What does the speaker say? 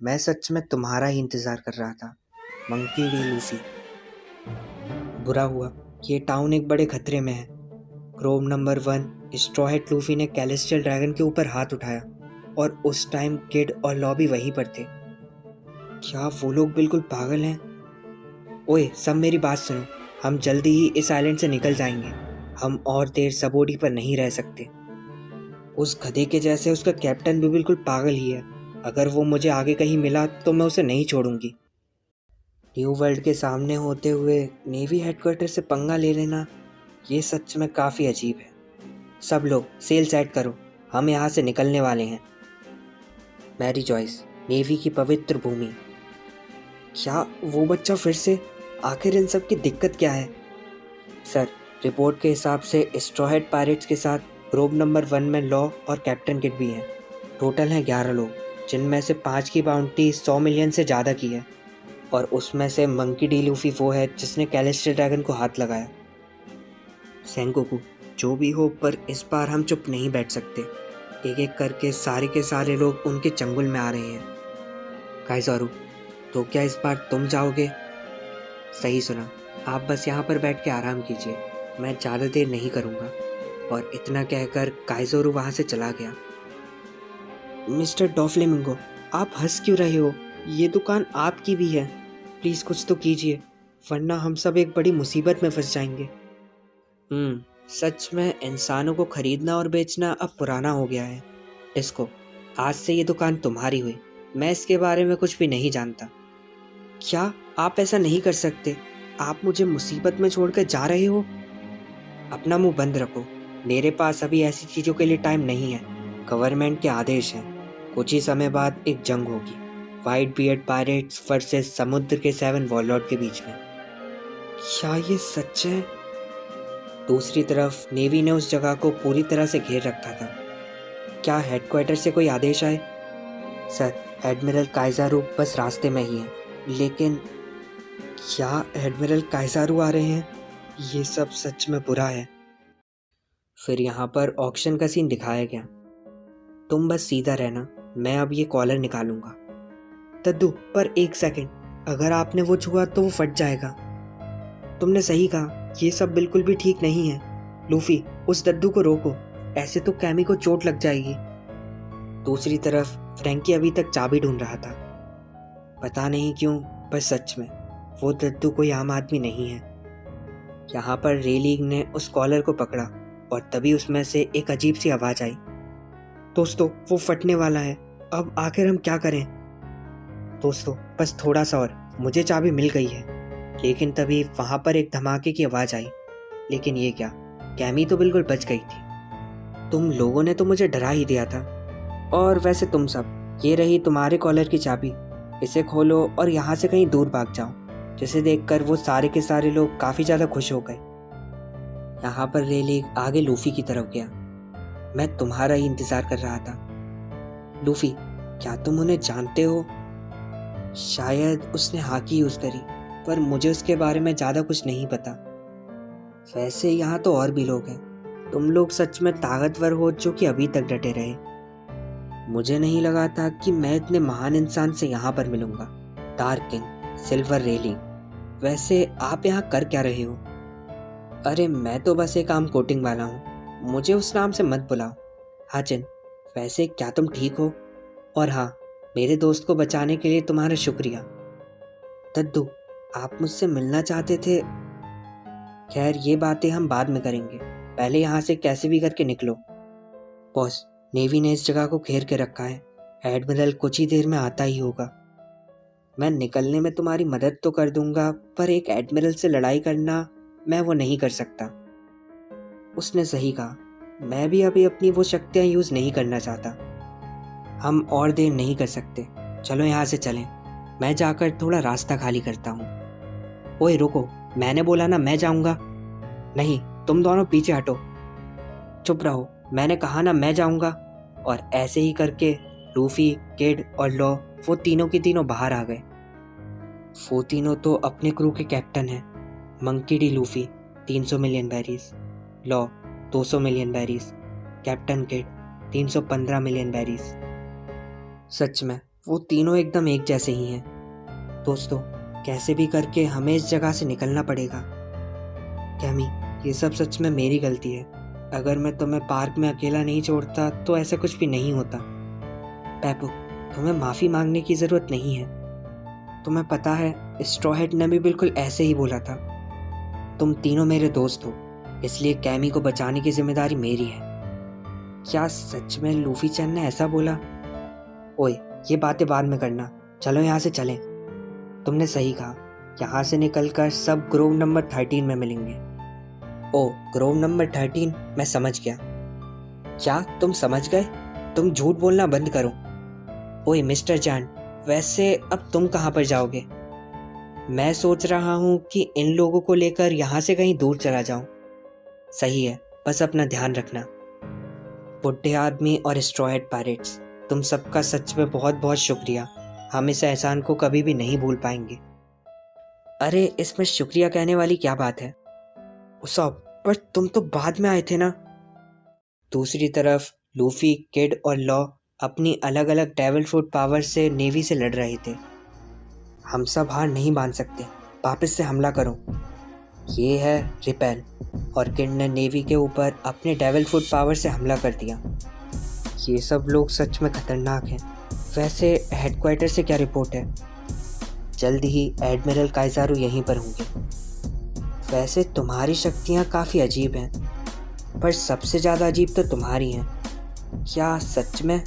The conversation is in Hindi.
मैं सच में तुम्हारा ही इंतज़ार कर रहा था, मंकी डी लूफी। बुरा हुआ, ये टाउन एक बड़े खतरे में है। Chrome number 1 straw hat Luffy ने कैलेस्टियल ड्रैगन के ऊपर हाथ उठाया और उस टाइम किड और लॉबी वहीं पर थे। क्या वो लोग बिल्कुल पागल हैं? ओए, सब मेरी बात सुनो। हम जल्दी ही इस आइलैंड से निकल जाएंगे। हम और देर सबोडी पर नहीं रह सकते। उस गधे के जैसे उसका कैप्टन भी बिल्कुल पागल ही है। अगर वो मुझे आगे कहीं मिला तो मैं उसे नहीं छोड़ूंगी। न्यू वर्ल्ड के सामने होते हुए नेवी हेडक्वार्टर से पंगा ले लेना, ये सच में काफ़ी अजीब है। सब लोग सेल सेट करो, हम यहाँ से निकलने वाले हैं। मैरी जॉयस, नेवी की पवित्र भूमि। क्या वो बच्चा फिर से? आखिर इन सब की दिक्कत क्या है? सर, रिपोर्ट के हिसाब से स्ट्रॉ हैट पायरेट्स के साथ ग्रोव नंबर 1 में लॉ और कैप्टन किड भी हैं। टोटल हैं 11 लोग, जिनमें से 5 की बाउंटी 100 मिलियन से ज़्यादा की है। और उसमें से मंकी डी लूफी वो है जिसने कैलेस्टर ड्रैगन को हाथ लगाया। सेंगोकू, जो भी हो, पर इस बार हम चुप नहीं बैठ सकते। एक एक करके सारे के सारे लोग उनके चंगुल में आ रहे हैं। काइज़ोरू, तो क्या इस बार तुम जाओगे? सही सुना, आप बस यहाँ पर बैठ के आराम कीजिए, मैं ज़्यादा देर नहीं करूँगा। और इतना कहकर काइज़ोरू वहाँ से चला गया। मिस्टर डॉफ्लेमिंगो, आप हंस क्यों रहे हो? ये दुकान आपकी भी है। प्लीज़ कुछ तो कीजिए, वरना हम सब एक बड़ी मुसीबत में फंस जाएंगे। सच में इंसानों को खरीदना और बेचना अब पुराना हो गया है। डिस्को, आज से ये दुकान तुम्हारी हुई। मैं इसके बारे में कुछ भी नहीं जानता। क्या आप ऐसा नहीं कर सकते? आप मुझे मुसीबत में छोड़कर जा रहे हो? अपना मुंह बंद रखो। मेरे पास अभी ऐसी चीज़ों के लिए टाइम नहीं है। गवर्नमेंट के आदेश हैं। कुछ ही समय बाद एक जंग होगी, वाइट बियर्ड पायरेट्स वर्सेस समुद्र के 7 वॉरलॉर्ड के बीच में। क्या ये सच है? दूसरी तरफ नेवी ने उस जगह को पूरी तरह से घेर रखा था। क्या हेडक्वार्टर से कोई आदेश आए? सर, एडमिरल काइज़ारू बस रास्ते में ही है। लेकिन क्या एडमिरल काइज़ारू आ रहे हैं? ये सब सच में बुरा है। फिर यहाँ पर ऑक्शन का सीन दिखाया गया। तुम बस सीधा रहना, मैं अब ये कॉलर निकालूंगा। दद्दू, पर एक सेकंड, अगर आपने वो छुआ तो वो फट जाएगा। तुमने सही कहा, ये सब बिल्कुल भी ठीक नहीं है। लूफी, उस दद्दू को रोको, ऐसे तो कैमी को चोट लग जाएगी। दूसरी तरफ फ्रैंकी अभी तक चाबी ढूंढ रहा था। पता नहीं क्यों, पर सच में वो दद्दू कोई आम आदमी नहीं है। यहाँ पर रेलिंग ने उस कॉलर को पकड़ा और तभी उसमें से एक अजीब सी आवाज़ आई। दोस्तों, वो फटने वाला है। अब आखिर हम क्या करें? दोस्तों, बस थोड़ा सा और, मुझे चाबी मिल गई है। लेकिन तभी वहाँ पर एक धमाके की आवाज़ आई। लेकिन ये क्या, कैमी तो बिल्कुल बच गई थी। तुम लोगों ने तो मुझे डरा ही दिया था। और वैसे तुम सब, ये रही तुम्हारे कॉलर की चाबी। इसे खोलो और यहाँ से कहीं दूर भाग जाओ। जिसे देखकर वो सारे के सारे लोग काफ़ी ज़्यादा खुश हो गए। यहाँ पर रेलिंग आगे लूफी की तरफ गया। मैं तुम्हारा ही इंतज़ार कर रहा था। लूफी, क्या तुम उन्हें जानते हो? शायद उसने हाकी यूज़ करी, पर मुझे उसके बारे में ज़्यादा कुछ नहीं पता। वैसे यहाँ तो और भी लोग हैं। तुम लोग सच में ताकतवर हो जो कि अभी तक डटे रहे। मुझे नहीं लगा था कि मैं इतने महान इंसान से यहाँ पर मिलूंगा। डार्क किंग, सिल्वर रेलिंग, वैसे आप यहाँ कर क्या रहे हो? अरे मैं तो बस एक आम कोटिंग वाला हूँ, मुझे उस नाम से मत बुलाओ। हाचिन, वैसे क्या तुम ठीक हो? और हाँ, मेरे दोस्त को बचाने के लिए तुम्हारा शुक्रिया। दद्दू, आप मुझसे मिलना चाहते थे? खैर, ये बातें हम बाद में करेंगे, पहले यहाँ से कैसे भी करके निकलो। बॉस, नेवी ने इस जगह को घेर के रखा है। एडमिरल कुछ ही देर में आता ही होगा। मैं निकलने में तुम्हारी मदद तो कर दूंगा, पर एक एडमिरल से लड़ाई करना, मैं वो नहीं कर सकता। उसने सही कहा, मैं भी अभी अपनी वो शक्तियाँ यूज़ नहीं करना चाहता। हम और देर नहीं कर सकते, चलो यहाँ से चलें। मैं जाकर थोड़ा रास्ता खाली करता हूँ। ओए रुको, मैंने बोला ना मैं जाऊँगा। नहीं, तुम दोनों पीछे हटो। चुप रहो, मैंने कहा ना मैं जाऊँगा। और ऐसे ही करके लूफी, किड और लॉ, वो तीनों की तीनों बाहर आ गए। वो तीनों तो अपने क्रू के कैप्टन हैं। Monkey D Luffy 300 million berries, Law 200 million berries, captain Kid 315 million berries. सच में वो तीनों एकदम एक जैसे ही हैं। दोस्तों, कैसे भी करके हमें इस जगह से निकलना पड़ेगा। कैमी, ये सब सच में मेरी गलती है। अगर मैं तुम्हें पार्क में अकेला नहीं छोड़ता तो ऐसा कुछ भी नहीं होता। पैपू, तुम्हें माफ़ी मांगने की ज़रूरत नहीं है। तुम्हें पता है, स्ट्रॉ हैट ने भी बिल्कुल ऐसे ही बोला था। तुम तीनों मेरे दोस्त हो, इसलिए कैमी को बचाने की जिम्मेदारी मेरी है। क्या सच में लूफी चैन ने ऐसा बोला? ओए, ये बातें बाद में करना, चलो यहाँ से चलें। तुमने सही कहा, यहाँ से निकलकर सब ग्रोव नंबर 13 में मिलेंगे। ओ, ग्रोव नंबर 13, मैं समझ गया। क्या तुम समझ गए? तुम झूठ बोलना बंद करो। ओए मिस्टर चैन, वैसे अब तुम कहाँ पर जाओगे? मैं सोच रहा हूँ कि इन लोगों को लेकर यहाँ से कहीं दूर चला जाऊँ। सही है, बस अपना ध्यान रखना। बुढ़े आदमी और स्ट्रॉ हैट पायरेट्स, तुम सबका सच में बहुत बहुत शुक्रिया। हम इस एहसान को कभी भी नहीं भूल पाएंगे। अरे, इसमें शुक्रिया कहने वाली क्या बात है? उसाब, पर तुम तो बाद में आए थे ना। दूसरी तरफ लूफी, किड और लॉ अपनी अलग अलग डेविल फ्रूट पावर से नेवी से लड़ रहे थे। हम सब हार नहीं मान सकते, वापस से हमला करो। ये है रिपेल, और किड ने नेवी के ऊपर अपने डेविल फ्रूट पावर से हमला कर दिया। ये सब लोग सच में खतरनाक हैं। वैसे हेडक्वार्टर से क्या रिपोर्ट है? जल्द ही एडमिरल काइजारू यहीं पर होंगे। वैसे तुम्हारी शक्तियाँ काफ़ी अजीब हैं, पर सबसे ज़्यादा अजीब तो तुम्हारी हैं। क्या सच में?